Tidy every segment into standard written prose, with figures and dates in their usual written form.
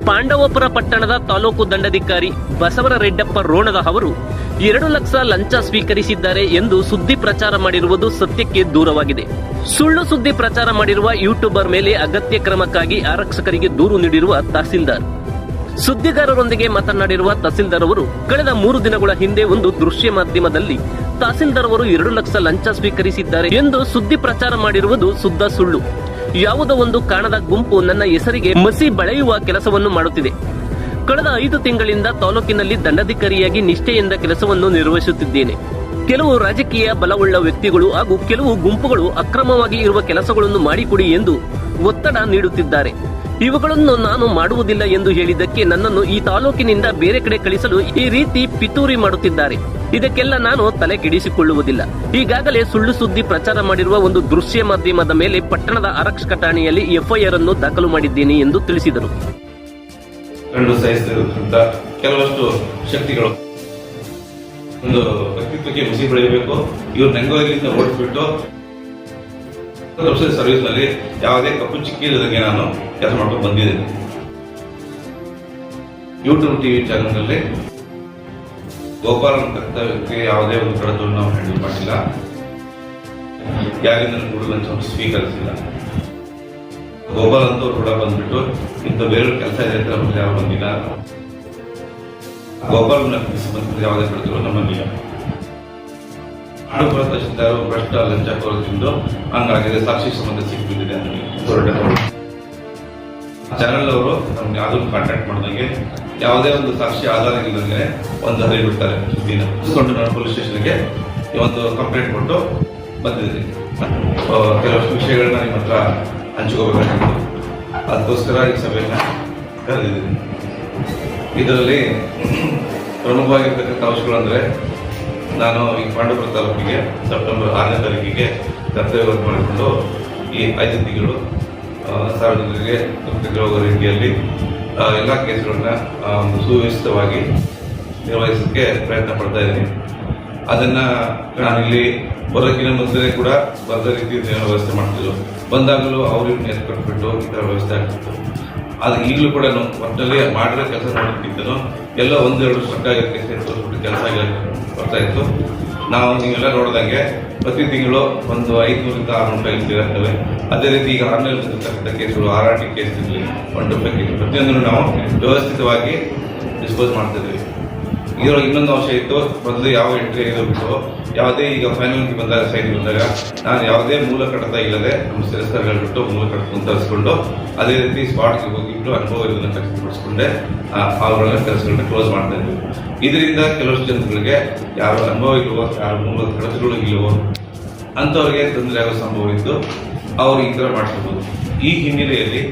ಪಾಂಡವಪುರ ಪಟ್ಟಣದ ತಾಲೂಕು ದಂಡಾಧಿಕಾರಿ ಬಸವರ ರೆಡ್ಡಪ್ಪ ರೋಣದ ಅವರು 2 ಲಕ್ಷ ಲಂಚ ಸ್ವೀಕರಿಸಿದ್ದಾರೆ ಎಂದು ಸುದ್ದಿ ಪ್ರಚಾರ ಮಾಡಿರುವುದು ಸತ್ಯಕ್ಕೆ ದೂರವಾಗಿದೆ. ಸುಳ್ಳು ಸುದ್ದಿ ಪ್ರಚಾರ ಮಾಡಿರುವ ಯೂಟ್ಯೂಬರ್ ಮೇಲೆ ಅಗತ್ಯ ಕ್ರಮಕ್ಕಾಗಿ ಆರಕ್ಷಕರಿಗೆ ದೂರು ನೀಡಿರುವ ತಹಸೀಲ್ದಾರ್. ಸುದ್ದಿಗಾರರೊಂದಿಗೆ ಮಾತನಾಡಿರುವ ತಹಸೀಲ್ದಾರ್ ಅವರು ಕಳೆದ 3 ದಿನಗಳ ಹಿಂದೆ ಒಂದು ದೃಶ್ಯ ಮಾಧ್ಯಮದಲ್ಲಿ ತಹಸೀಲ್ದಾರ್ ಅವರು 2 ಲಕ್ಷ ಲಂಚ ಸ್ವೀಕರಿಸಿದ್ದಾರೆ ಎಂದು ಸುದ್ದಿ ಪ್ರಚಾರ ಮಾಡಿರುವುದು ಶುದ್ಧ ಸುಳ್ಳು. ಯಾವುದೋ ಒಂದು ಕಾಣದ ಗುಂಪು ನನ್ನ ಹೆಸರಿಗೆ ಮಸಿ ಬಳೆಯುವ ಕೆಲಸವನ್ನು ಮಾಡುತ್ತಿದೆ. ಕಳೆದ 5 ತಿಂಗಳಿಂದ ತಾಲೂಕಿನಲ್ಲಿ ದಂಡಾಧಿಕಾರಿಯಾಗಿ ನಿಷ್ಠೆಯಿಂದ ಕೆಲಸವನ್ನು ನಿರ್ವಹಿಸುತ್ತಿದ್ದೇನೆ. ಕೆಲವು ರಾಜಕೀಯ ಬಲವುಳ್ಳ ವ್ಯಕ್ತಿಗಳು ಹಾಗೂ ಕೆಲವು ಗುಂಪುಗಳು ಅಕ್ರಮವಾಗಿ ಇರುವ ಕೆಲಸಗಳನ್ನು ಮಾಡಿಕೊಡಿ ಎಂದು ಒತ್ತಡ ನೀಡುತ್ತಿದ್ದಾರೆ. ಇವುಗಳನ್ನು ನಾನು ಮಾಡುವುದಿಲ್ಲ ಎಂದು ಹೇಳಿದ್ದಕ್ಕೆ ನನ್ನನ್ನು ಈ ತಾಲೂಕಿನಿಂದ ಬೇರೆ ಕಡೆ ಕಳಿಸಲು ಈ ರೀತಿ ಪಿತೂರಿ ಮಾಡುತ್ತಿದ್ದಾರೆ. ಇದಕ್ಕೆಲ್ಲ ನಾನು ತಲೆ ಕೆಡಿಸಿಕೊಳ್ಳುವುದಿಲ್ಲ. ಈಗಾಗಲೇ ಸುಳ್ಳು ಸುದ್ದಿ ಪ್ರಚಾರ ಮಾಡಿರುವ ಒಂದು ದೃಶ್ಯ ಮಾಧ್ಯಮದ ಮೇಲೆ ಪಟ್ಟಣದ ಆರಕ್ಷಕ ಠಾಣೆಯಲ್ಲಿ ಎಫ್ಐಆರ್ ಅನ್ನು ದಾಖಲು ಮಾಡಿದ್ದೇನೆ ಎಂದು ತಿಳಿಸಿದರು. ಕಂಡು ಸಹಿಸುತ್ತಿರುವಂತ ಕೆಲವಷ್ಟು ಶಕ್ತಿಗಳು ಒಂದು ವ್ಯಕ್ತಿತ್ವಕ್ಕೆ ಮುಸಿ ಬೆಳೆಯಬೇಕು. ಇವ್ರು ನೆಂಗೋಗಿಂದ ಓಡಿಸ್ಬಿಟ್ಟು ಸರ್ವಿಸ್ ನಲ್ಲಿ ಯಾವುದೇ ಕಪ್ಪು ಚಿಕ್ಕಿ ಇಲ್ಲದಂಗೆ ನಾನು ಕೆಲಸ ಮಾಡ್ಕೊಂಡು ಬಂದಿದ್ದೇನೆ. ಯೂಟ್ಯೂಬ್ ಟಿವಿ ಚಾನೆಲ್ ನಲ್ಲಿ ಗೋಪಾಲ್ ಅಂತ ವ್ಯಕ್ತಿ ಯಾವುದೇ ಒಂದು ಕಡತವನ್ನು ನಾವು ಹ್ಯಾಂಡಲ್ ಮಾಡಿಲ್ಲ. ಯಾರಿಂದ ಕೂಡ ಲಂಚ ಸ್ವೀಕರಿಸಿಲ್ಲ. ಗೋಪಾಲ್ ಅಂತವ್ರು ಕೂಡ ಬಂದ್ಬಿಟ್ಟು ಇಂಥ ಬೇರೆ ಕೆಲಸ ಇದೆ ಅಂತ ಯಾರು ಬಂದಿಲ್ಲ. ಗೋಪಾಲ್ ಸಂಬಂಧಿಸಿದ ಯಾವುದೇ ಕಡತಗಳು ನಮ್ಮಲ್ಲಿಲ್ಲ. ಆಡುಪುರ ತಹಶೀಲ್ದಾರ್ ಭ್ರಷ್ಟ ಲಂಚ ಕೊರತಿಂದು ಹಂಗಾಗಿದೆ, ಸಾಕ್ಷಿ ಸಂಬಂಧ ಸಿಕ್ಕಿಬಿದ್ದಿದೆ ಅಂತ ಚಾನೆಲ್ ಅವರು ನಮ್ಗೆ ಯಾವ್ದು ಕಾಂಟ್ಯಾಕ್ಟ್ ಮಾಡಿದಂಗೆ ಯಾವುದೇ ಒಂದು ಸಾಕ್ಷಿ ಆಧಾರ ಇಲ್ಲದಂಗೆ ಒಂದು ಹರಿದು ಬಿಡ್ತಾರೆ. ಸುದ್ದಿನ ಇಸ್ಕೊಂಡು ನಾನು ಪೊಲೀಸ್ ಸ್ಟೇಷನ್ಗೆ ಒಂದು ಕಂಪ್ಲೇಂಟ್ ಕೊಟ್ಟು ಬಂದಿದ್ದೀನಿ. ಕೆಲವಷ್ಟು ವಿಷಯಗಳನ್ನ ನಿಮ್ಮ ಹತ್ರ ಹಂಚ್ಕೋಬೇಕಾಗಿತ್ತು. ಅದಕ್ಕೋಸ್ಕರ ಈ ಸಭೆಯನ್ನ ಕರೆದಿದ್ದೀನಿ. ಇದರಲ್ಲಿ ಪ್ರಮುಖವಾಗಿರ್ತಕ್ಕಂಥ ಅಂಶಗಳು ಅಂದರೆ, ನಾನು ಈ ಪಾಂಡವಪುರ ತಾಲೂಕಿಗೆ ಸೆಪ್ಟೆಂಬರ್ 6ನೇ ತಾರೀಕಿಗೆ ಕರ್ತವ್ಯ ಮಾಡಿಕೊಂಡು ಈ 5 ತಿಂಗಳು ಸಾರ್ವಜನಿಕರಿಗೆ ಹೋಗೋ ರೀತಿಯಲ್ಲಿ ಎಲ್ಲ ಕೇಸ್ಗಳನ್ನ ಸುವ್ಯವಸ್ಥಿತವಾಗಿ ನಿರ್ವಹಿಸೋಕ್ಕೆ ಪ್ರಯತ್ನ ಪಡ್ತಾ ಇದ್ದೀನಿ. ಅದನ್ನ ನಾನಿಲ್ಲಿ ಬರೋಕ್ಕಿಂತ ಮೊದಲೇ ಕೂಡ ಬರದ ರೀತಿ ವ್ಯವಸ್ಥೆ ಮಾಡ್ತಿದ್ರು. ಬಂದಾಗಲೂ ಅವ್ರಿಗೆ ಎತ್ಕೊಟ್ಬಿಟ್ಟು ಈ ಥರ ವ್ಯವಸ್ಥೆ ಆಗ್ತಿತ್ತು. ಅದು ಈಗಲೂ ಕೂಡ ಒಟ್ಟಿನಲ್ಲಿ ಮಾಡಿರೋ ಕೆಲಸ ಮಾಡೋದಕ್ಕಿಂತನೂ ಎಲ್ಲ 1-2 ಸ್ಟ್ರಕ್ ಆಗಿರೋ ತೋರಿಸ್ಬಿಟ್ಟು ಕೆಲಸ ಬರ್ತಾ ಇತ್ತು. ನಾವು ನೀವೆಲ್ಲ ನೋಡಿದಂಗೆ ಪ್ರತಿ ತಿಂಗಳು ಒಂದು 500ರಿಂದ 600 ಫೈಲ್ ಇರ್ತವೆ. ಅದೇ ರೀತಿ ಈಗ ಆನ್ಲೈನ್ ಬಂದಿರ್ತಕ್ಕಂಥ ಕೇಸ್ಗಳು, RRT ಕೇಸ್ ಇರಲಿ, 125 ಕೇಸ್, ಪ್ರತಿಯೊಂದನ್ನು ನಾವು ವ್ಯವಸ್ಥಿತವಾಗಿ ಡಿಸ್ಪೋಸ್ ಮಾಡ್ತಾ ಇದ್ವಿ. ಇದರೊಳಗೆ ಇನ್ನೊಂದು ಅಂಶ ಇತ್ತು, ಮೊದಲು ಯಾವ ಎಂಟ್ರಿ ಆಗಿರ್ಬಿಟ್ಟು ಯಾವುದೇ ಈಗ ಫೈನಲ್ ಬಂದಾಗ ಸೈನ್ ಬಂದಾಗ ನಾನು ಯಾವುದೇ ಮೂಲ ಕಡತ ಇಲ್ಲದೆ ನಮ್ಮ ಸದಸ್ಯರು ಹೇಳ್ಬಿಟ್ಟು ಮೂಲ ಕಡತವನ್ನು ತರಿಸ್ಕೊಂಡು ಅದೇ ರೀತಿ ಸ್ಪಾಟ್ಗೆ ಹೋಗಿಬಿಟ್ಟು ಅನುಭವ ಇರೋದನ್ನ ಖಚಿತಪಡಿಸ್ಕೊಂಡೆ ಅವುಗಳ ಕೆಲಸಗಳನ್ನ ಕ್ಲೋಸ್ ಮಾಡ್ತಾ ಇದ್ವಿ. ಇದರಿಂದ ಕೆಲವಷ್ಟು ಜನಗಳಿಗೆ ಯಾರು ಅನುಭವ ಇಲ್ಲವೋ, ಯಾರು ಮೂಲ ಕಡತಗಳು ಇಲ್ಲವೋ ಅಂಥವ್ರಿಗೆ ತೊಂದರೆ ಆಗೋ ಸಂಭವ ಇದ್ದು ಅವರು ಈ ಥರ ಮಾಡಿಸ್ಬೋದು. ಈ ಹಿನ್ನೆಲೆಯಲ್ಲಿ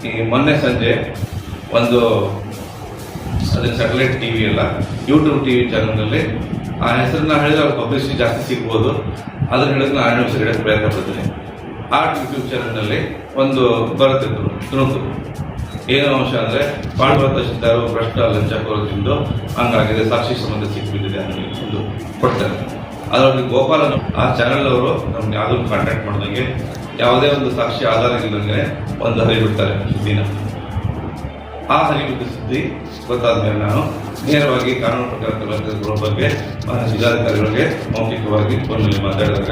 ಈ ಮೊನ್ನೆ ಸಂಜೆ ಒಂದು ಅದೇ ಸ್ಯಾಟಲೈಟ್ ಟಿವಿ ಅಲ್ಲ, ಯೂಟ್ಯೂಬ್ ಟಿವಿ ಚಾನಲ್ನಲ್ಲಿ ಆ ಹೆಸರನ್ನ ಹೇಳಿದ್ರೆ ಅವ್ರ ಪಬ್ಲಿಸಿಟಿ ಜಾಸ್ತಿ ಸಿಗ್ಬೋದು. ಅದನ್ನ ಹೇಳಿದ್ರೆ ನಾನು ಹೆಸರು ಹೇಳಕ್ಕೆ ಪ್ರಯತ್ನ ಪಡ್ತೀನಿ. ಆ ಯೂಟ್ಯೂಬ್ ಚಾನಲ್ನಲ್ಲಿ ಒಂದು ಬರುತ್ತಿದ್ರು ತುಣುಕು. ಏನೋ ಅಂಶ ಅಂದರೆ, ಪಾಂಡವಪುರ ತಹಶೀಲ್ದಾರ್ ಭ್ರಷ್ಟ ಲಂಚ ಕೊರತಿಂದು ಹಂಗಾಗಿದೆ, ಸಾಕ್ಷಿ ಸಂಬಂಧ ಸಿಕ್ಕಿಬಿದ್ದಿದೆ ಅನ್ನೋ ಒಂದು ಕೊಡ್ತಾರೆ. ಅದರಲ್ಲಿ ಗೋಪಾಲ್ ಆ ಚಾನೆಲ್ ಅವರು ನಮ್ಗೆ ಯಾವುದೂ ಕಾಂಟ್ಯಾಕ್ಟ್ ಮಾಡಿದಂಗೆ ಯಾವುದೇ ಒಂದು ಸಾಕ್ಷಿ ಆಧಾರ ಇಲ್ಲದಂಗೆ ಒಂದು ಹರಿಬಿಡ್ತಾರೆ ಸುದ್ದಿನ. ಆ ಹರಿಬಿದ್ದ ಸುದ್ದಿ ಗೊತ್ತಾದ ಮೇಲೆ ನಾನು ನೇರವಾಗಿ ಕಾನೂನು ಪ್ರಕಾರ ಕ್ರಮ ಬಗ್ಗೆ ಜಿಲ್ಲಾಧಿಕಾರಿಗಳಿಗೆ ಮೌಖಿಕವಾಗಿ ಫೋನ್ನಲ್ಲಿ ಮಾತಾಡಿದಾಗ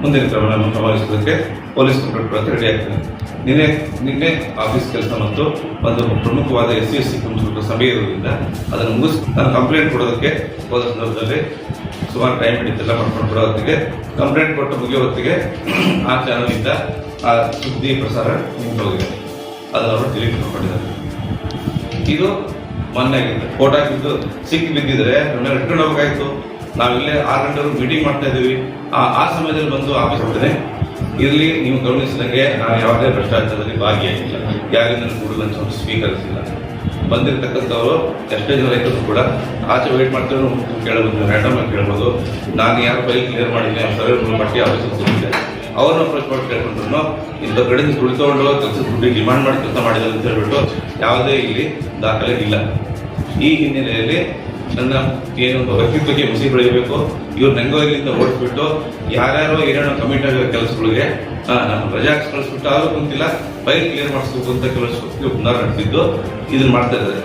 ಮುಂದಿನ ಕ್ರಮವನ್ನು ಗಮನಿಸೋದಕ್ಕೆ ಪೊಲೀಸ್ ಕಂಪ್ಲೇಂಟ್ ಕೂಡ ರೆಡಿ ಆಗ್ತದೆ. ನಿನ್ನೆ ಆಫೀಸ್ ಕೆಲಸ ಮತ್ತು ಒಂದು ಪ್ರಮುಖವಾದ SC ಕುಂಚಿಬಿಟ್ಟು ಸಭೆ ಇರೋದ್ರಿಂದ ಅದನ್ನು ಮುಗಿಸಿ ನಾನು ಕಂಪ್ಲೇಂಟ್ ಕೊಡೋದಕ್ಕೆ ಹೋದ ಸಂದರ್ಭದಲ್ಲಿ ಸುಮಾರು ಟೈಮ್ ಹಿಡಿತೆಲ್ಲ ಮಾಡ್ಕೊಂಡು ಕೊಡೋ ಹೊತ್ತಿಗೆ, ಕಂಪ್ಲೇಂಟ್ ಕೊಟ್ಟು ಮುಗಿಯೋ ಹೊತ್ತಿಗೆ ಆ ಚಾನಲ್ನಿಂದ ಆ ಸುದ್ದಿ ಪ್ರಸಾರ ನಿಂತೋಗಿದೆ. ಅದನ್ನು ಅವರು ಡಿಲೀಟ್ ಮಾಡ್ಕೊಂಡಿದ್ದಾರೆ. ಇದು ಮೊನ್ನೆ ಆಗಿದೆ. ಫೋಟೋ ಹಾಕಿದ್ದು ಸಿಕ್ಕಿ ಬಿದ್ದಿದ್ರೆ ನಮ್ಮನ್ನ ಇಟ್ಕೊಂಡು ಹೋಗ್ಬೇಕಾಯ್ತು. ನಾವಿಲ್ಲೇ 6 ಗಂಟೆವರೆಗೂ ಮೀಟಿಂಗ್ ಮಾಡ್ತಾ ಇದ್ದೀವಿ. ಆ ಸಮಯದಲ್ಲಿ ಬಂದು ಆಫೀಸ್ ಹೋಗ್ತೇನೆ. ಇರಲಿ, ನೀವು ಗಮನಿಸಿದಂಗೆ ನಾನು ಯಾವುದೇ ಭ್ರಷ್ಟಾಚಾರದಲ್ಲಿ ಭಾಗಿಯಾಗಿಲ್ಲ, ಯಾರಿಂದ ಕೂಡ ಲಂಚವನ್ನು ಸ್ವೀಕರಿಸಿಲ್ಲ. ಬಂದಿರತಕ್ಕಂಥವರು ಎಷ್ಟೇ ಜನ ರೈತರು ಕೂಡ ಆಚೆ ವೇಟ್ ಮಾಡ್ತಾರೆ, ಕೇಳಬಹುದು, ರ್ಯಾಂಡಮ್ ಆಗಿ ಕೇಳ್ಬೋದು. ನಾನು ಯಾರು ಫೈಲ್ ಕ್ಲಿಯರ್ ಮಾಡಿದ್ದೀನಿ ಆ ಸರ್ವೆ ಪಟ್ಟಿ ಆಫೀಸಿಗೆ ಹೋಗಿದ್ದೆ, ಅವ್ರನ್ನ ಅಪ್ರೋಚ್ ಮಾಡಿ ಕೇಳ್ಕೊಂಡ್ರು ಇಂಥ ಕಡೆಯಿಂದ ಕುಳಿತುಕೊಂಡು ಕೆಲಸದ ದುಡ್ಡು ಡಿಮಾಂಡ್ ಮಾಡಿ ಕೆಲಸ ಮಾಡಿದ್ದಾರೆ ಅಂತ ಹೇಳ್ಬಿಟ್ಟು ಯಾವುದೇ ಇಲ್ಲಿ ದಾಖಲೆ ಇಲ್ಲ. ಈ ಹಿನ್ನೆಲೆಯಲ್ಲಿ ನನ್ನ ಏನೊಂದು ವ್ಯಕ್ತಿತ್ವಕ್ಕೆ ಮುಸಿ ಬೆಳೆಯಬೇಕು. ಇವ್ರು ನೆಂಗೋಗಿಂದ ಓಡಿಸ್ಬಿಟ್ಟು ಯಾರ್ಯಾರೋ ಏನೇನೋ ಕಮಿಟ್ ಆಗಿರೋ ಕೆಲಸಗಳಿಗೆ ನಮ್ಮ ರಜಾ ಕಳಿಸ್ಬಿಟ್ಟು ಅವರು ಕುಂತಿಲ್ಲ, ಫೈಲ್ ಕ್ಲಿಯರ್ ಮಾಡಿಸ್ಬೇಕು ಅಂತ ಕೆಲವು ಪುನರ್ ನಡೆಸಿದ್ದು ಇದನ್ನ ಮಾಡ್ತಾ ಇದ್ದಾರೆ.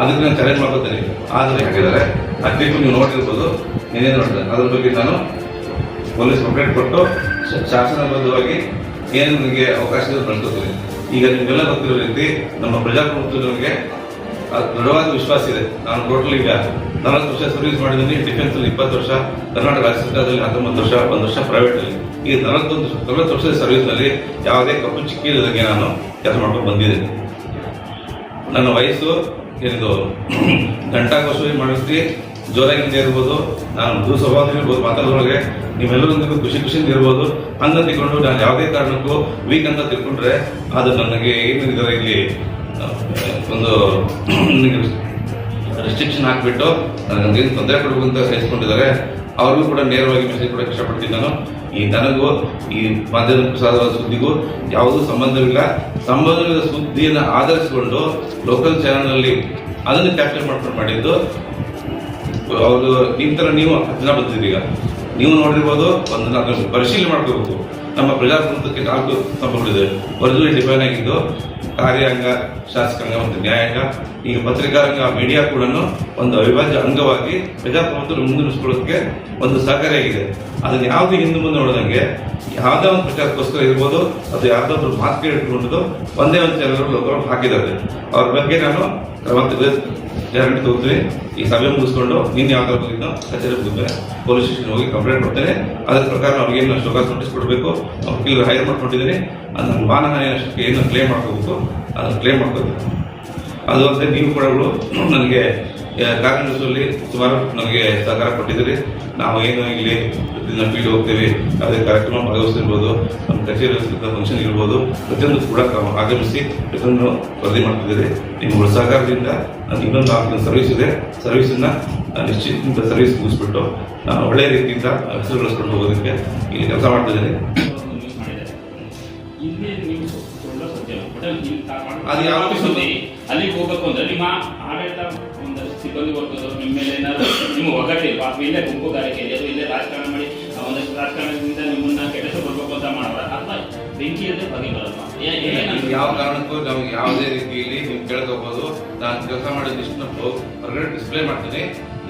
ಅದಕ್ಕೆ ನಾನು ಚಾಲೆಂಜ್ ಮಾಡ್ಕೊತೇನೆ. ಆದರೆ ಹೇಳಿದ್ದಾರೆ ಆ ಕ್ಲಿಪ್ ನೀವು ನೋಡಿರ್ಬೋದು, ನೀನೇನು ನೋಡಿದ್ರೆ ಅದ್ರ ಬಗ್ಗೆ ನಾನು ಪೊಲೀಸ್ ಕಂಪ್ಲೇಂಟ್ ಕೊಟ್ಟು ಶಾಸನಬದ್ಧವಾಗಿ ಏನು ನನಗೆ ಅವಕಾಶ ಬಳಸ್ಕೊತೀನಿ. ಈಗ ನಿಮಗೆಲ್ಲ ಗೊತ್ತಿರೋ ರೀತಿ ನಮ್ಮ ಪ್ರಜಾಪ್ರಭುತ್ವಕ್ಕೆ ದೃಢವಾದ ವಿಶ್ವಾಸ ಇದೆ. ನಾನು ಟೋಟಲ್ ಈಗ 40 ವರ್ಷ ಸರ್ವಿಸ್ ಮಾಡಿದ್ದೀನಿ. ಡಿಫೆನ್ಸ್ ಅಲ್ಲಿ 20 ವರ್ಷ, ಕರ್ನಾಟಕ ರಾಜ್ಯ ಸರ್ಕಾರದಲ್ಲಿ 19 ವರ್ಷ, 1 ವರ್ಷ ಪ್ರೈವೇಟ್ ಅಲ್ಲಿ. ಈ 40 ವರ್ಷದ ಸರ್ವಿಸ್ ನಲ್ಲಿ ಯಾವುದೇ ಕಪ್ಪು ಚಿಕ್ಕಿ ಇಲ್ಲದಂಗೆ ನಾನು ಕೆಲಸ ಮಾಡ್ಕೊಂಡು ಬಂದಿದ್ದೀನಿ. ನನ್ನ ವಯಸ್ಸು ಏನಿದು ಗಂಟಾಘೋಷವಾಗಿ ಮಾಡಿಸ್ತಿ ಜೋರಾಗಿಂದ ಇರ್ಬೋದು, ನಾನು ಮೃದು ಸ್ವಭಾವ ಇರ್ಬೋದು, ಮಾತಾಡೋದ್ರೊಳಗೆ ನೀವೆಲ್ಲರೊಂದಿಗೂ ಖುಷಿಯಿಂದ ಇರ್ಬೋದು. ಹಂಗ ತಿಳ್ಕೊಂಡು ನಾನು ಯಾವುದೇ ಕಾರಣಕ್ಕೂ ವೀಕ್ ಅಂತ ತಿಳ್ಕೊಂಡ್ರೆ ಅದು ನನಗೆ ಏನಿದ್ದಾರೆ ಇಲ್ಲಿ ಒಂದು ರೆಸ್ಟ್ರಿಕ್ಷನ್ ಹಾಕ್ಬಿಟ್ಟು ನನಗೇನು ತೊಂದರೆ ಕೊಡಬೇಕು ಅಂತ ಸಹಿಸ್ಕೊಂಡಿದ್ದಾರೆ. ಅವ್ರಿಗೂ ಕೂಡ ನೇರವಾಗಿ ಮೆಸೇಜ್ ಕೊಡಕ್ಕೆ ಇಷ್ಟಪಡ್ತೀನಿ. ನಾನು ನನಗೂ ಈ ಮಾಧ್ಯಮ ಪ್ರಸಾದವಾದ ಸುದ್ದಿಗೂ ಯಾವುದೂ ಸಂಬಂಧವಿಲ್ಲ. ಸಂಬಂಧವಿಲ್ಲದ ಸುದ್ದಿಯನ್ನು ಆಧರಿಸಿಕೊಂಡು ಲೋಕಲ್ ಚಾನೆಲ್ ಅಲ್ಲಿ ಅದನ್ನು ಕ್ಯಾಪ್ಚರ್ ಮಾಡ್ಕೊಂಡು ಮಾಡಿದ್ದು ಅವರು. ನಿಮ್ಮ ತರ ನೀವು 10 ಜನ ಬಂದಿದ್ದೀರಿ. ಈಗ ನೀವು ನೋಡಿರ್ಬೋದು, ಅದನ್ನು ಪರಿಶೀಲನೆ ಮಾಡ್ಕೋಬೇಕು. ನಮ್ಮ ಪ್ರಜಾಪ್ರಭುತ್ವಕ್ಕೆ 4 ಸ್ತಂಭಗಳಿದೆ. ಒರಿಜಿನಲ್ ಡಿಫೈನ್ ಆಗಿದ್ದು ಕಾರ್ಯಾಂಗ, ಶಾಸಕಾಂಗ ಮತ್ತು ನ್ಯಾಯಾಂಗ. ಈಗ ಪತ್ರಿಕಾರಂಗ, ಮೀಡಿಯಾ ಕೂಡ ಒಂದು ಅವಿಭಾಜ್ಯ ಅಂಗವಾಗಿ ಪ್ರಜಾಪ್ರಭುತ್ವ ಮುಂದುವರಿಸಿಕೊಳ್ಳೋದಕ್ಕೆ ಒಂದು ಸಹಕಾರಿಯಾಗಿದೆ. ಅದನ್ನು ಯಾವುದೇ ಹಿಂದೆ ಮುಂದೆ ನೋಡಿದಂಗೆ ಯಾವುದೇ ಒಂದು ಪ್ರಚಾರಕ್ಕೋಸ್ಕರ ಇರ್ಬೋದು, ಅದು ಯಾವುದಾದ್ರು ಮಾತುಕತೆ ಇಟ್ಕೊಂಡಿದ್ದು ಒಂದೇ ಒಂದು ಚಾನೆಲ್ ಲೋಕಗಳು ಹಾಕಿದ್ದಾರೆ. ಅವ್ರ ಬಗ್ಗೆ ನಾನು ಕ್ರಮ ಗ್ಯಾರಂಟಿ ತಗೋತೀನಿ. ಈ ಸಭೆ ಮುಗಿಸ್ಕೊಂಡು ನಿನ್ನೆ ಯಾವ ಬಂದಿದ್ದೋ ಕಚೇರಿ ಮುಗಿದ್ರೆ ಪೊಲೀಸ್ ಸ್ಟೇಷನ್ ಹೋಗಿ ಕಂಪ್ಲೇಂಟ್ ಕೊಡ್ತೇನೆ. ಅದ್ರ ಪ್ರಕಾರ ಅವ್ರಿಗೇನು ಶೋಕಾಸ್ ನೋಟಿಸ್ ಕೊಡಬೇಕು, ವಕೀಲರು ಹೈರ್ ಮಾಡ್ಕೊಂಡಿದ್ದೀನಿ. ಅದನ್ನು ಮಾನಹಾನಿ ಅಷ್ಟಕ್ಕೆ ಏನು ಕ್ಲೇಮ್ ಮಾಡ್ಕೋಬೇಕು ಅದನ್ನು ಕ್ಲೇಮ್ ಮಾಡ್ಕೋಬೇಕು. ಅದು ಅಲ್ಲದೆ ನೀವು ಕೂಡ ನನಗೆ ಕಾರ್ಯನಿರ್ವಹಿಸುವಲ್ಲಿ ಸುಮಾರು ನನಗೆ ಸಹಕಾರ ಕೊಟ್ಟಿದ್ದೀರಿ. ನಾವು ಏನು ಇಲ್ಲಿ ಪ್ರತಿದಿನ ಫೀಲ್ಡ್ ಹೋಗ್ತೇವೆ, ಯಾವುದೇ ಕಾರ್ಯಕ್ರಮ ಭಾಗವಹಿಸಿರ್ಬೋದು, ನಮ್ಮ ಕಚೇರಿ ಫಂಕ್ಷನ್ ಇರ್ಬೋದು, ಪ್ರತಿಯೊಂದು ಕೂಡ ಆಗಮಿಸಿ ಪ್ರತಿಯೊಂದು ವರದಿ ಮಾಡ್ತಿದ್ದೀರಿ. ನಿಮ್ಮಗಳ ಸಹಕಾರದಿಂದ ನಾನು ಇನ್ನೊಂದು 4 ಸರ್ವಿಸ್ ಇದೆ. ಸರ್ವಿಸನ್ನ ನಿಶ್ಚಿತ ಸರ್ವಿಸ್ ಮುಗಿಸ್ಬಿಟ್ಟು ನಾನು ಒಳ್ಳೆಯ ರೀತಿಯಿಂದ ಹೆಸರು ಗಳಿಸ್ಕೊಂಡು ಹೋಗೋದಕ್ಕೆ ಇಲ್ಲಿ ಕೆಲಸ ಮಾಡ್ತಿದ್ದೀನಿ. ಅದು ಯಾವ ಅಲ್ಲಿಗೆ ಹೋಗ್ಬೇಕು ಅಂದ್ರೆ ನಿಮ್ಮ ಆಡಳಿತ ಒಂದು ಸಿಬ್ಬಂದಿ ವರ್ಗದವರು ನಿಮ್ಮ ಮೇಲೆ ಏನಾದ್ರು ನಿಮ್ಮ ಒಗ್ಗಟ್ಟಿಲ್ವಾ, ಇಲ್ಲೇ ಗುಂಪುಗಾರಿಕೆ ಇದೆ, ಇಲ್ಲೇ ರಾಜಕಾರಣ ಮಾಡಿ ಒಂದಷ್ಟು ರಾಜಕಾರಣದಿಂದ ನಿಮ್ಮನ್ನ ಕೆಟ್ಟಸ ಬರ್ಬೇಕು ಅಂತ ಮಾಡೋರ ಅಥವಾ ಬೆಂಕಿಯಲ್ಲೇ ಬಗೆ ಬರಲ್ವಾ? ಯಾವ ಕಾರಣಕ್ಕೂ ನಮ್ಗೆ ಯಾವುದೇ ರೀತಿಯಲ್ಲಿ ನೀವು ಕೇಳ್ಕೋಬಹುದು. ನಾನು ಕೆಲಸ ಮಾಡಿದ ಹೊರಗಡೆ ಡಿಸ್ಪ್ಲೇ ಮಾಡ್ತೀನಿ.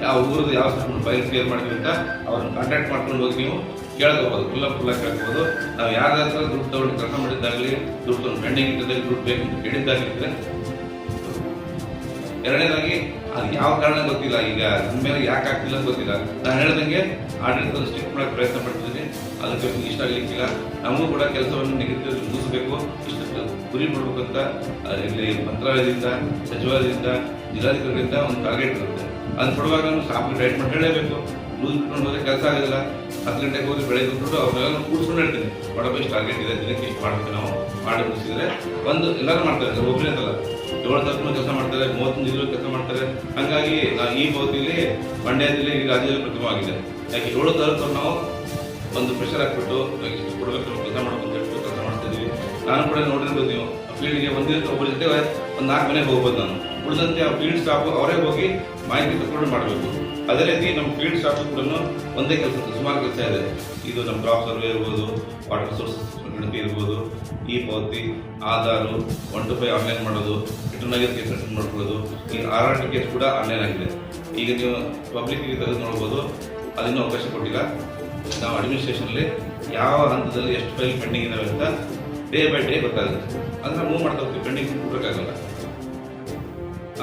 ಯಾವ ಊರದ್ದು ಯಾವ ಫೈಲ್ ಕ್ಲಿಯರ್ ಮಾಡ್ತೀವಿ ಅಂತ ಅವ್ರನ್ನ ಕಾಂಟ್ಯಾಕ್ಟ್ ಮಾಡ್ಕೊಂಡು ಹೋಗಿ ನೀವು ಕೇಳ್ಕೋಬಹುದು. ಫುಲ್ಲ ಕೇಳ್ಕೋಬಹುದು. ನಾವು ಯಾರ ಹತ್ರ ದುಡ್ಡು ತಗೊಂಡು ಕೆಲಸ ಮಾಡಿದ್ದಾಗಲಿ, ದುಡ್ಡು ತಗೊಂಡು ಪೆಂಡಿಂಗ್ ಇದ್ದಲ್ಲಿ ದುಡ್ಡು ಬೇಕು ಅಂತ ಕೇಳಿದ್ದಾಗಿದ್ರೆ. ಎರಡನೇದಾಗಿ ಅದು ಯಾವ ಕಾರಣ ಗೊತ್ತಿಲ್ಲ. ಈಗ ನನ್ನ ಮೇಲೆ ಯಾಕೆ ಆಗ್ತಿಲ್ಲ ಅಂತ ಗೊತ್ತಿಲ್ಲ. ನಾನು ಹೇಳ್ದಂಗೆ ಆಡಳಿತ ಸ್ಟ್ರಿಕ್ಟ್ ಮಾಡಕ್ಕೆ ಪ್ರಯತ್ನ ಪಡ್ತಿದ್ದೀನಿ. ಅದಕ್ಕೆ ಇಷ್ಟ ಆಗಲಿಕ್ಕಿಲ್ಲ. ನಮಗೂ ಕೂಡ ಕೆಲಸವನ್ನು ನಿಗದಿತ ಮುಗಿಸಬೇಕು, ಇಷ್ಟು ಗುರಿ ಮಾಡಬೇಕಂತ ಇಲ್ಲಿ ಮಂತ್ರಾಲಯದಿಂದ, ಸಚಿವಾಲಯದಿಂದ, ಜಿಲ್ಲಾಧಿಕಾರಿಗಳಿಂದ ಒಂದು ಟಾರ್ಗೆಟ್ ಇರುತ್ತೆ. ಅದು ಕೊಡುವಾಗ ನಾವು ಸ್ಟಾಫ್ ಡೈಟ್ ಮಾಡಿ ಹೇಳಬೇಕು. ಲೂಸ್ ಇಟ್ಕೊಂಡು ಹೋದ್ರೆ ಕೆಲಸ ಆಗೋದಿಲ್ಲ. 10 ಗಂಟೆಗೆ ಹೋಗಿ ಬೆಳಗ್ಗೆ ಬಿಟ್ಟು ಅವ್ರನ್ನೆಲ್ಲ ಕೂಡಿಸ್ಕೊಂಡು ಹೇಳ್ತೀನಿ, ಕೊಡಬೇಕು ಇಷ್ಟು ಟಾರ್ಗೆಟ್ ಇದೆ, ದಿನಕ್ಕೆ ಇಷ್ಟು ಮಾಡ್ಬೇಕು. ನಾವು ಮಾಡಿ ಮುಗಿಸಿದ್ರೆ ಒಂದು ಎಲ್ಲರೂ ಮಾಡ್ತಾರೆ, ಒಬ್ಬರೇ ಅಂತಲ್ಲ. 7 ತಾಸು ಕೆಲಸ ಮಾಡ್ತಾರೆ, 31 ಜಿಲ್ಲೆ ಕೆಲಸ ಮಾಡ್ತಾರೆ. ಹಂಗಾಗಿ ಈ ಬೌದ್ಧಿಲಿ ಮಂಡ್ಯದಲ್ಲಿ ಈಗ ರಾಜ್ಯದಲ್ಲಿ ಪ್ರಥಮವಾಗಿದೆ. ಯಾಕೆ 7 ತಾಸು ನಾವು ಒಂದು ಪ್ರೆಷರ್ ಹಾಕ್ಬಿಟ್ಟು ಇಷ್ಟು ಕೊಡಬೇಕು, ಕೆಲಸ ಮಾಡ್ಬೇಕು ಅಂತ ಹೇಳ್ಬಿಟ್ಟು ಕೆಲಸ ಮಾಡ್ತಾ ಇದೀವಿ. ನಾನು ಕೂಡ ನೋಡಿರ್ಬೋದು, ನೀವು ಫೀಲ್ಡ್ಗೆ ಒಂದಿನ ಒಬ್ಬರ ಜೊತೆ ಒಂದು 4 ಮನೆಗೆ ಹೋಗ್ಬೋದು. ನಾನು ಉಳಿದಂತೆ ಆ ಫೀಲ್ಡ್ ಸ್ಟಾಫ್ ಅವರೇ ಹೋಗಿ ಮಾಹಿತಿ ತಗೊಂಡು ಮಾಡಬೇಕು. ಅದೇ ರೀತಿ ನಮ್ಮ ಫೀಲ್ಡ್ ಸ್ಟಾಫ್ ಕೂಡ ಒಂದೇ ಕೆಲಸ, ಸುಮಾರು ಕೆಲಸ ಇದೆ. ಇದು ನಮ್ಮ ಕ್ರಾಪ್ ಸರ್ವೆ ಇರ್ಬೋದು, ವಾಟರ್ ಸೋರ್ಸ್ ಗಣತಿ ಇರ್ಬೋದು, ಈ ಪಾವತಿ, ಆಧಾರು, 1 to 5 ಆನ್ಲೈನ್ ಮಾಡೋದು, ರಿಟರ್ನ್ ಆಗಿರೋ ಕೇಸ್ ಅಟೆಂಡ್ ಮಾಡ್ಕೊಳ್ಳೋದು. ಈ RRT ಕೇಸ್ ಕೂಡ ಆನ್ಲೈನ್ ಆಗಿದೆ. ಈಗ ನೀವು ಪಬ್ಲಿಕ್ಗೆ ತೆಗೆದು ನೋಡ್ಬೋದು, ಅದನ್ನೂ ಅವಕಾಶ ಕೊಟ್ಟಿಲ್ಲ. ನಾವು ಅಡ್ಮಿನಿಸ್ಟ್ರೇಷನಲ್ಲಿ ಯಾವ ಹಂತದಲ್ಲಿ ಎಷ್ಟು ಫೈಲ್ ಪೆಂಡಿಂಗ್ ಇದಾವೆ ಅಂತ ಡೇ ಬೈ ಡೇ ಗೊತ್ತಾಗುತ್ತೆ. ಅದನ್ನ ಮೂವ್ ಮಾಡ್ತಾ ಹೋಗ್ತೀವಿ, ಪೆಂಡಿಂಗ್ ಕೊಡೋಕ್ಕಾಗಲ್ಲ.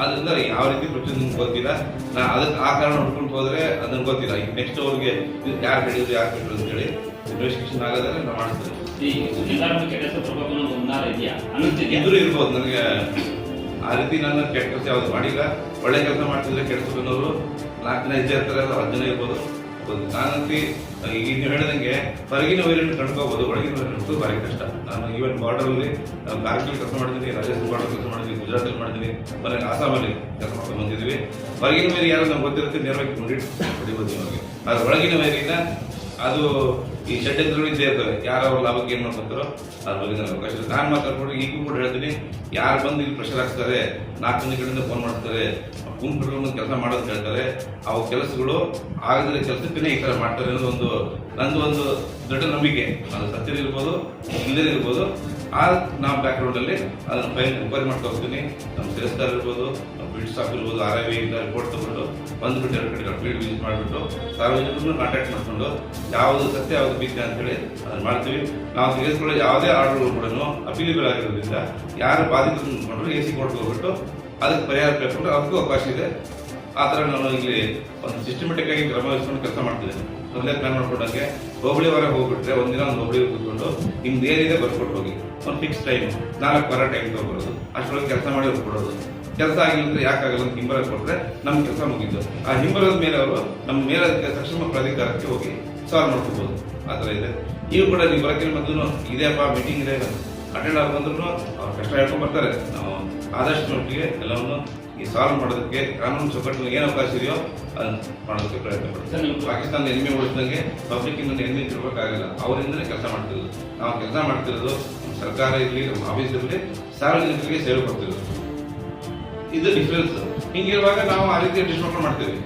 ಆದ್ರಿಂದ ಯಾವ ರೀತಿ ಪ್ರೊಸೀಜರ್ ನಿಮ್ಗೆ ಗೊತ್ತಿಲ್ಲ. ನಾ ಅದಕ್ಕೆ ಆ ಕಾರಣ ಹುಡ್ಕೊಂಡು ಹೋದ್ರೆ ಅದನ್ನ ಗೊತ್ತಿಲ್ಲ. ಈಗ ನೆಕ್ಸ್ಟ್ ಅವ್ರಿಗೆ ಯಾರು ಹಿಡಿಯೋದು ಯಾರು ಬಿಟ್ಟರು ಅಂತ ಹೇಳಿ ಇನ್ವೆಸ್ಟಿಗೇಷನ್ ಆಗೋದ್ರೆ ನಾವು ಮಾಡ್ತೇವೆ. ಇದ್ರೂ ಇರ್ಬೋದು. ನನಗೆ ಆ ರೀತಿ ನಾನು ಕೆಟ್ಟ ಕೆಲಸ ಯಾವ್ದು ಮಾಡಿಲ್ಲ. ಒಳ್ಳೆ ಕೆಲಸ ಮಾಡ್ತಿದ್ರೆ ಕೆಡ್ಸೋರು 4 ಜನ ಇದ್ದೇ ಇರ್ತಾರೆ, 10 ಜನ ಇರ್ಬೋದು. ನಾನಂತೂ ಈಗ ನೀವು ಹೇಳಿದಂಗೆ ಹೊರಗಿನ ವೈರನ್ನು ಕಂಡ್ಕೋಬಹುದು, ಒಳಗಿನ ವೈರನ್ನು ಭಾರಿ ಕಷ್ಟ. ನಾನು ಈವನ್ ಬಾರ್ಡರ್ ಅಲ್ಲಿ ಕಾರ್ಗಿಲ್ ಕೆಲಸ ಮಾಡಿದ್ದೀನಿ, ರಾಜಸ್ಥಾನ ಬಾರ್ಡರ್ ಕೆಲಸ ಮಾಡಿದ್ದೀನಿ, ಗುಜರಾತಲ್ಲಿ ಮಾಡಿದ್ದೀನಿ, ಮನೆಗೆ ಆಸಾಮಲ್ಲಿ ಕೆಲಸ ಮಾಡ್ಕೊಂಡು ಬಂದಿದ್ವಿ. ಹೊರಗಿನ ವೈರಿ ಯಾರು ನಮ್ಗೆ ಗೊತ್ತಿರುತ್ತೆ, ನೇರವಾಗಿ ಹೊಡಿಬೋದು ನಿಮಗೆ. ಅದು ಒಳಗಿನ ವೈರಿನ ಅದು ಈ ಷಡ್ಯಂತ್ರಗಳು ಇದ್ದೇ ಇರ್ತವೆ. ಯಾರು ಲಾಭಕ್ಕೆ ಏನ್ ಮಾಡ್ಕೊತಾರೋ ಅದ್ರ ಬಗ್ಗೆ ನನಗೆ ಅವಕಾಶ ಇದೆ. ನಾನು ಮಾತಾಡ್ಕೊಂಡು ಈಗೂ ಕೂಡ ಹೇಳ್ತೀನಿ, ಯಾರು ಬಂದು ಇಲ್ಲಿ ಪ್ರೆಷರ್ ಹಾಕ್ತಾರೆ, 4 ಮಂದಿ ಕಡೆಯಿಂದ ಫೋನ್ ಮಾಡ್ತಾರೆ, ಗುಂಪುಗಳು ಕೆಲಸ ಮಾಡೋದು ಹೇಳ್ತಾರೆ, ಅವು ಕೆಲಸಗಳು ಆಗದ್ರೆ ಕೆಲಸಕ್ಕೇ ಈ ತರ ಮಾಡ್ತಾರೆ ಅನ್ನೋದು ನಂದು ಒಂದು ದೊಡ್ಡ ನಂಬಿಕೆ. ಅದು ಸತ್ಯ ಇರ್ಬೋದು, ಇಲ್ಲದೇ ಇರ್ಬೋದು. ನಾವು ಬ್ಯಾಕ್ ಗ್ರೌಂಡ್ ಅಲ್ಲಿ ಅದನ್ನ ಫೈಲ್ ರಿಪೇರ್ ಮಾಡ್ತಾ ಹೋಗ್ತೀನಿ. ನಮ್ಮ ಸೇಲ್ಸ್ದಾರ್ ಇರ್ಬೋದು, ಫೀಲ್ಡ್ ಸ್ಟಾಫ್ ಇರ್ಬೋದು, RIV ರಿಪೋರ್ಟ್ ತಗೊಂಡು ಬಂದ್ಬಿಟ್ಟು 2 ಕಡೆ ಫೀಲ್ಡ್ ವಿಸಿಟ್ ಮಾಡಿಬಿಟ್ಟು ಸಾರ್ವಜನಿಕರನ್ನು ಕಾಂಟ್ಯಾಕ್ಟ್ ಮಾಡ್ಕೊಂಡು ಯಾವುದು ಸತ್ಯ ಯಾವುದು ಮಿಥ್ಯ ಅಂತ ಹೇಳಿ ಅದನ್ನ ಮಾಡ್ತೀವಿ. ನಾವು ತೆಗೆದುಕೊಳ್ಳೋ ಯಾವುದೇ ಆರ್ಡರ್ಗಳು ಕೂಡ ಅಪೀಲಿಬಲ್ ಆಗಿರೋದ್ರಿಂದ ಯಾರು ಬಾಧಿತರು ನೋಡ್ಕೊಂಡ್ರು AC ಕೋರ್ಟ್ಗೆ ಹೋಗ್ಬಿಟ್ಟು ಅದಕ್ಕೆ ಪರಿಹಾರ ಕೇಳ್ಕೊಂಡ್ರೆ ಅದಕ್ಕೂ ಅವಕಾಶ ಇದೆ. ಆ ಥರ ನಾನು ಇಲ್ಲಿ ಒಂದು ಸಿಸ್ಟಮೆಟಿಕ್ ಆಗಿ ಕ್ರಮ ವಹಿಸ್ಕೊಂಡು ಕೆಲಸ ಮಾಡ್ತಿದ್ದೇನೆ. ಮೊದಲೇ ಪ್ಲಾನ್ ಮಾಡ್ಕೊಂಡಂಗೆ ಹೋಬಳಿ ಹೊರ ಹೋಗ್ಬಿಟ್ರೆ ಒಂದಿನ ಒಂದು ಹೋಬಳಿ ಕೂತ್ಕೊಂಡು ನಿಮ್ದು ಏನಿದೆ ಬರ್ಕೊಟ್ಟು ಹೋಗಿ, ಒಂದು ಫಿಕ್ಸ್ ಟೈಮ್ 4 ವಾರ ಟೈಮ್ ತಗೊಳ್ಳೋದು, ಅಷ್ಟರೊಳಗೆ ಕೆಲಸ ಮಾಡಿ ಕೊಡೋದು. ಕೆಲಸ ಆಗಿಲ್ಲ ಅಂದ್ರೆ ಯಾಕಾಗಲ್ಲ ಅಂತ ಹಿಂಬರ ಕೊಟ್ರೆ ನಮ್ಮ ಕೆಲಸ ಮುಗಿದ್ದು. ಆ ಹಿಂಬರದ ಮೇಲೆ ಅವರು ನಮ್ಮ ಮೇಲೆ ಸಕ್ಷಮ ಪ್ರಾಧಿಕಾರಕ್ಕೆ ಹೋಗಿ ಸಾಲ್ವ್ ಮಾಡ್ಕೋಬಹುದು. ಆ ಥರ ಇದೆ. ಈಗ ಕೂಡ ನೀವು ಬರೋಕ್ಕಿಂತ ಮೊದಲು ಇದೆಯಪ್ಪ ಮೀಟಿಂಗ್ ಇದೆ ಅಟೆಂಡ್ ಆಗಿ ಬಂದ್ರು ಅವ್ರು ಕಷ್ಟ ಹೇಳ್ಕೊಂಡ್ ಬರ್ತಾರೆ. ನಾವು ಆದಷ್ಟು ಮಟ್ಟಿಗೆ ಎಲ್ಲವನ್ನು ಈ ಸಾಲ್ವ್ ಮಾಡೋದಕ್ಕೆ ಕಾನೂನು ಚೌಕಟ್ಟಿನಲ್ಲಿ ಏನು ಅವಕಾಶ ಇದೆಯೋ ಅದನ್ನು ಮಾಡೋದಕ್ಕೆ ಪ್ರಯತ್ನ ಪಡ್ತೀವಿ. ಪಾಕಿಸ್ತಾನ ಎನಿಮೆ ಉಳಿಸಿದಂಗೆ ಪಬ್ಲಿಕ್ ಇನ್ನೊಂದು ಎನಿಮೆ ತಿರ್ಬೇಕಾಗಿಲ್ಲ, ಅವರಿಂದಲೇ ಕೆಲಸ ಮಾಡ್ತಿರೋದು. ನಾವು ಕೆಲಸ ಮಾಡ್ತಿರೋದು ಸರ್ಕಾರ ಇರಲಿ, ನಮ್ಮ ಆಫೀಸ್ ಇರಲಿ, ಸಾರ್ವಜನಿಕರಿಗೆ ಸೇವೆ ಕೊಡ್ತಿರೋದು. ಇದು ಡಿಫರೆನ್ಸ್. ಹಿಂಗಿರುವಾಗ ನಾವು ಆ ರೀತಿ ಡಿಸ್ಕೌಂಟ್ ಮಾಡ್ತೀವಿ.